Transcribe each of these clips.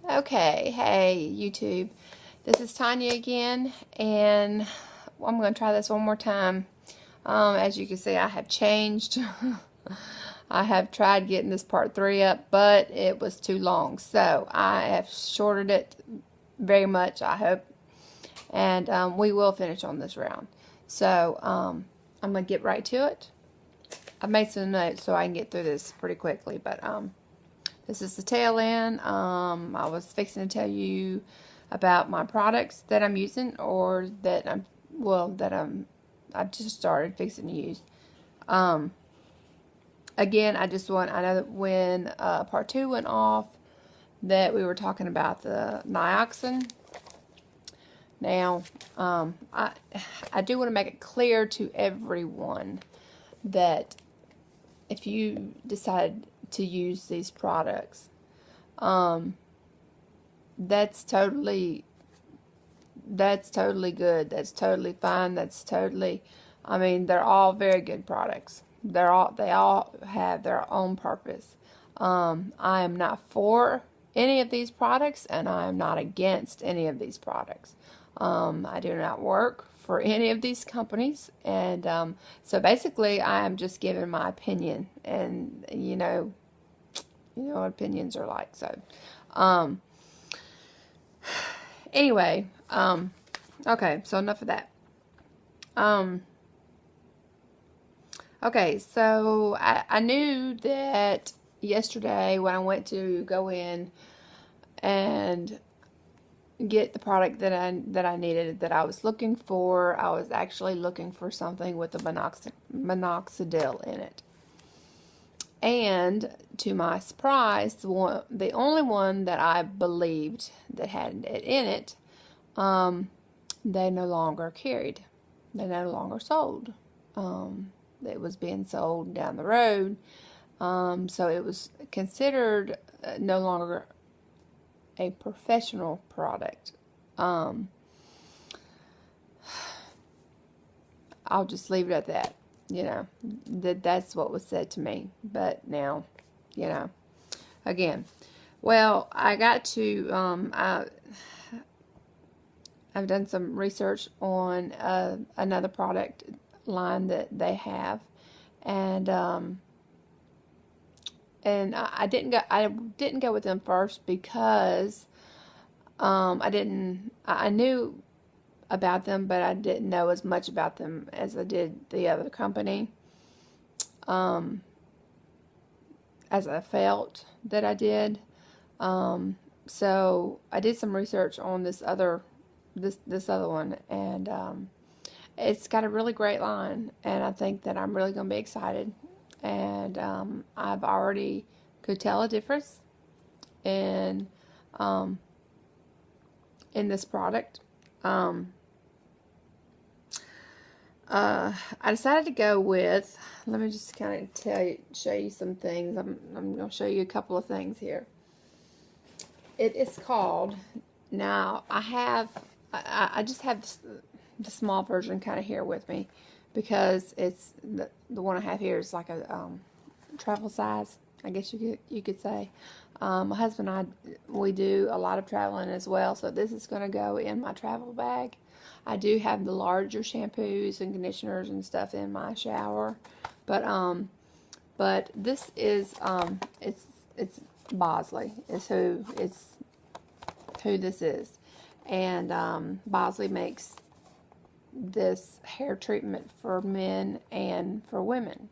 Okay, hey YouTube, this is Tanya again, and I'm going to try this one more time. As you can see, I have changed. I have tried getting this part 3 up, but it was too long, so I have shortened it very much, I hope, and we will finish on this round. So I'm going to get right to it. I made some notes so I can get through this pretty quickly, but this is the tail end. I was fixing to tell you about my products that I'm using, or that I just started fixing to use. Again, I know that when part 2 went off, that we were talking about the Nioxin. Now, I do want to make it clear to everyone that if you decide to use these products, that's totally good. That's totally fine. That's totally, I mean, they're all very good products. They all have their own purpose. I am not for any of these products, and I am not against any of these products. I do not work for any of these companies, and so basically I am just giving my opinion, and you know what opinions are like. So anyway, okay, so enough of that. Okay, so I knew that yesterday when I went to go in and get the product that I needed, that I was looking for. I was actually looking for something with the minoxidil in it. And to my surprise, the only one that I believed that had it in it, they no longer carried. They no longer sold. It was being sold down the road. So it was considered no longer a professional product. I'll just leave it at that. You know, that's what was said to me. But now, you know, again, well, I got to, I've done some research on another product line that they have, and I didn't go with them first because I knew about them, but I didn't know as much about them as I did the other company, as I felt that I did. So I did some research on this other one, and it's got a really great line, and I think that I'm really going to be excited. And I've already could tell a difference in this product. I decided to go with, let me just kind of show you some things. I'm going to show you a couple of things here. It is called, now I just have the small version kind of here with me, because it's the one I have here is like a travel size, I guess you could say. My husband and I, we do a lot of traveling as well, so this is going to go in my travel bag. I do have the larger shampoos and conditioners and stuff in my shower, but this is it's Bosley is who this is, and Bosley makes this hair treatment for men and for women.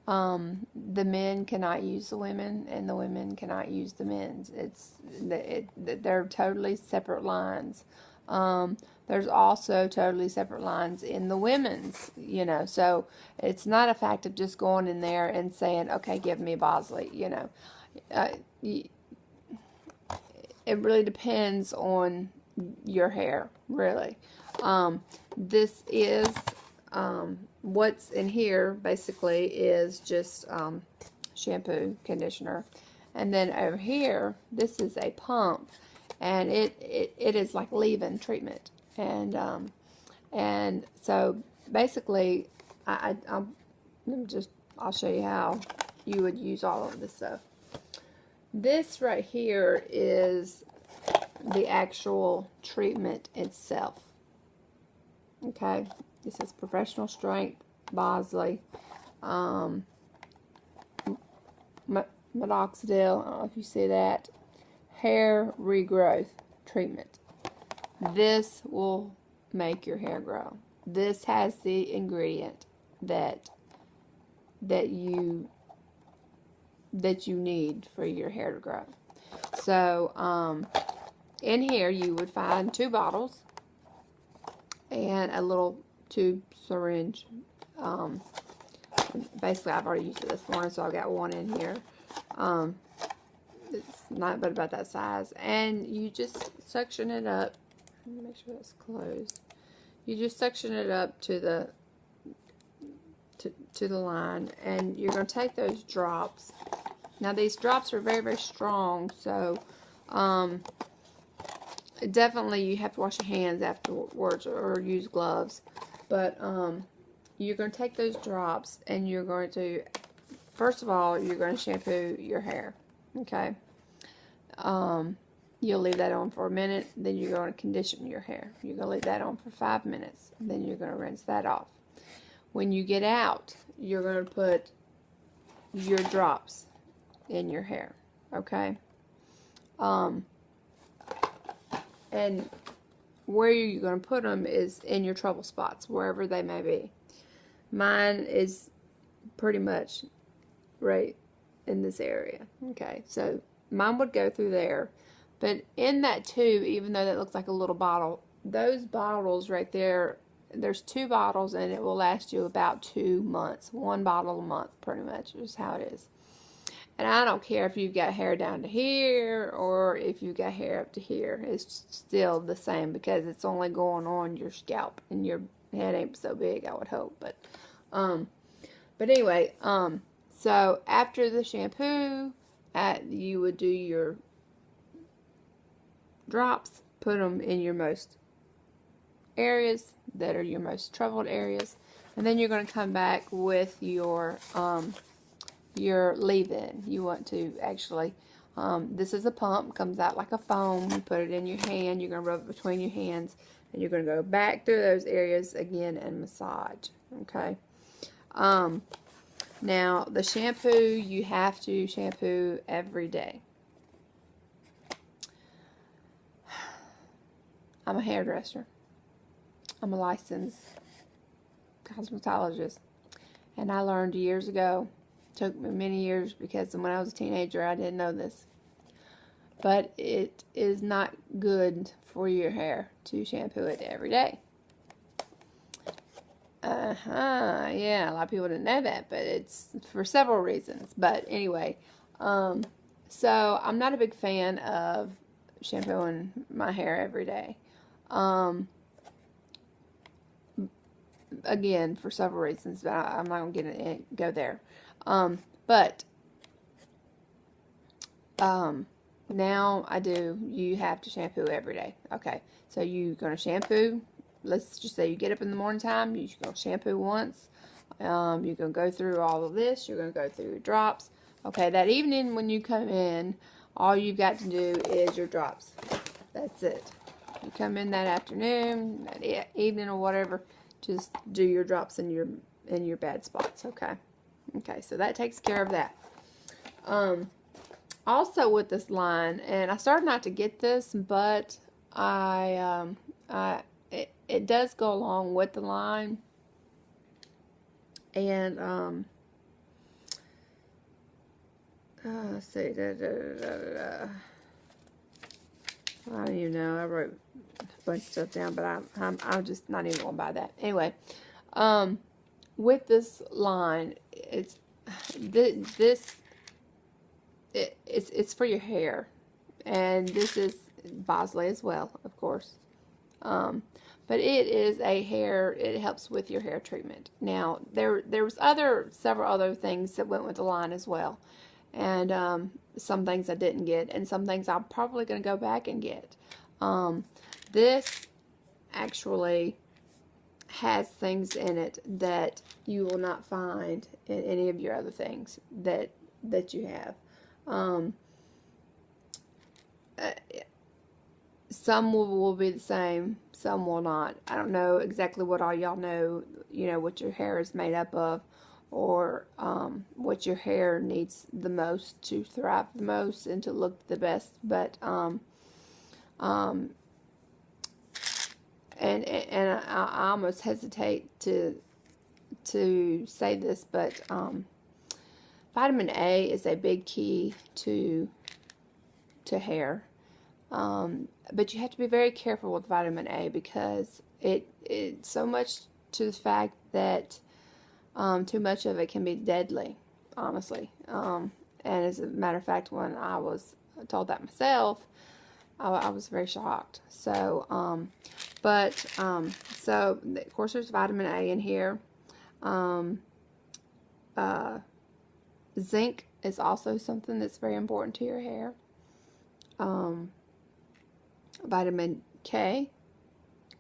The men cannot use the women, and the women cannot use the men's. They're totally separate lines. There's also totally separate lines in the women's, you know, so it's not a fact of just going in there and saying, okay, give me Bosley, you know. It really depends on your hair, really. This is, what's in here basically is just shampoo, conditioner, and then over here, this is a pump, and it is like leave-in treatment, and so basically, I'll show you how you would use all of this stuff. This right here is the actual treatment itself. Okay, this is Professional Strength Bosley minoxidil. I don't know if you see that. Hair regrowth treatment. This will make your hair grow. This has the ingredient that you need for your hair to grow. So in here you would find 2 bottles and a little tube syringe. Basically I've already used it this morning, so I've got one in here. It's not but about that size, and you just suction it up. Let me make sure that's closed. You just suction it up to the line, and you're going to take those drops. Now these drops are very, very strong, so definitely you have to wash your hands afterwards or use gloves. But you're going to take those drops and you're going to, first of all, you're going to shampoo your hair. Okay. You'll leave that on for a minute, then you're going to condition your hair. You're going to leave that on for 5 minutes, then you're going to rinse that off. When you get out, you're going to put your drops in your hair. Okay. And where you're going to put them is in your trouble spots, wherever they may be. Mine is pretty much right in this area. Okay, so mine would go through there. But in that tube, even though that looks like a little bottle, those bottles right there, there's 2 bottles and it will last you about 2 months. 1 bottle a month, pretty much, is how it is. And I don't care if you've got hair down to here or if you've got hair up to here. It's still the same because it's only going on your scalp, and your head ain't so big, I would hope. But anyway, so after the shampoo, you would do your drops, put them in your most areas that are your most troubled areas, and then you're going to come back with your leave-in. You want to actually, this is a pump, comes out like a foam. You put it in your hand, you're going to rub it between your hands, and you're going to go back through those areas again and massage. Okay. Now the shampoo, you have to shampoo every day. I'm a hairdresser. I'm a licensed cosmetologist, and I learned years ago. Took me many years because when I was a teenager I didn't know this, but it is not good for your hair to shampoo it every day. Yeah, a lot of people didn't know that, but it's for several reasons. But anyway, so I'm not a big fan of shampooing my hair every day. Again, for several reasons, but I'm not going to go there. Now you have to shampoo every day. Okay, so you're going to shampoo. Let's just say you get up in the morning time, you're going to shampoo once. You're going to go through all of this. You're going to go through your drops. Okay, that evening when you come in, all you've got to do is your drops. That's it. You come in that afternoon, that evening, or whatever, just do your drops in your bad spots. Okay. Okay, so that takes care of that. Also with this line, and I started not to get this, but it does go along with the line. And let's see, I don't even know. I wrote a bunch of stuff down, but I'm just not even going to buy that. Anyway, with this line, it's for your hair, and this is Bosley as well, of course. But it is a hair. It helps with your hair treatment. Now there was several other things that went with the line as well, and some things I didn't get, and some things I'm probably going to go back and get. This actually has things in it that you will not find in any of your other things that you have. some will be the same, some will not. I don't know exactly what all y'all know, what your hair is made up of, or what your hair needs the most to thrive the most and to look the best. But and I almost hesitate to say this, but vitamin A is a big key to hair. But you have to be very careful with vitamin A, because it's so much to the fact that too much of it can be deadly, honestly. And as a matter of fact, when I was told that myself, I was very shocked. So, so of course there's vitamin A in here. Zinc is also something that's very important to your hair. Vitamin K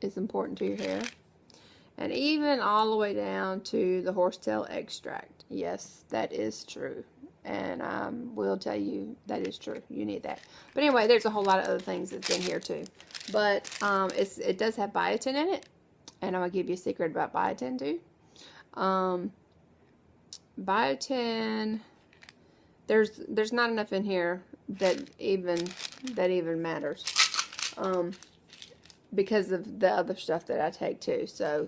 is important to your hair. And even all the way down to the horsetail extract. Yes, that is true. And I will tell you that is true. You need that. But anyway, there's a whole lot of other things that's in here too. But it does have biotin in it. And I'm going to give you a secret about biotin too. Biotin, there's not enough in here that even matters. Because of the other stuff that I take too. So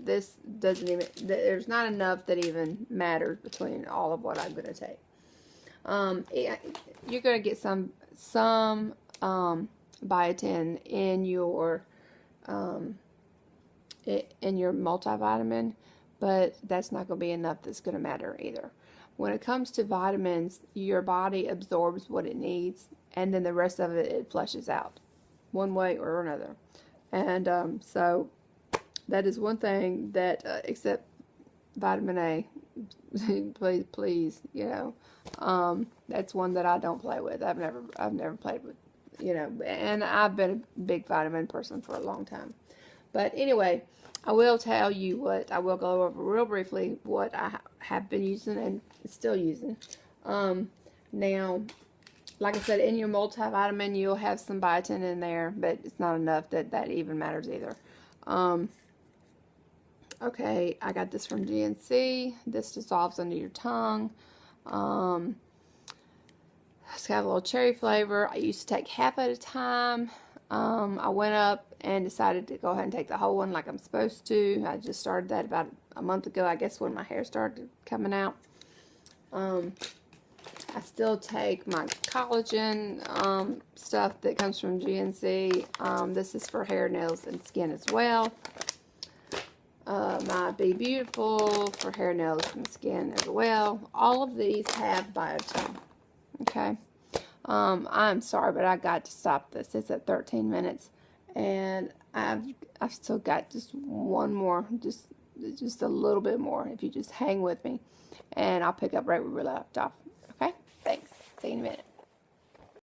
this doesn't even, there's not enough that even matters between all of what I'm going to take. You're going to get some biotin in your multivitamin, but that's not going to be enough that's going to matter either. When it comes to vitamins, your body absorbs what it needs, and then the rest of it flushes out one way or another. And so that is one thing that, except vitamin A, please, that's one that I don't play with. I've never played with, and I've been a big vitamin person for a long time. But anyway, I will tell you I will go over real briefly what I have been using and still using. Now, like I said, in your multivitamin, you'll have some biotin in there, but it's not enough that even matters either. Okay, I got this from GNC. This dissolves under your tongue. It's got a little cherry flavor. I used to take half at a time. I went up and decided to go ahead and take the whole one like I'm supposed to. I just started that about a month ago, I guess, when my hair started coming out. I still take my collagen stuff that comes from GNC. This is for hair, nails, and skin as well. My Be Beautiful for hair, nails, and skin as well. All of these have biotin. Okay. I'm sorry, but I got to stop this. It's at 13 minutes, and I've still got just one more, just a little bit more. If you just hang with me, and I'll pick up right where we left off. Okay. Thanks. See you in a minute.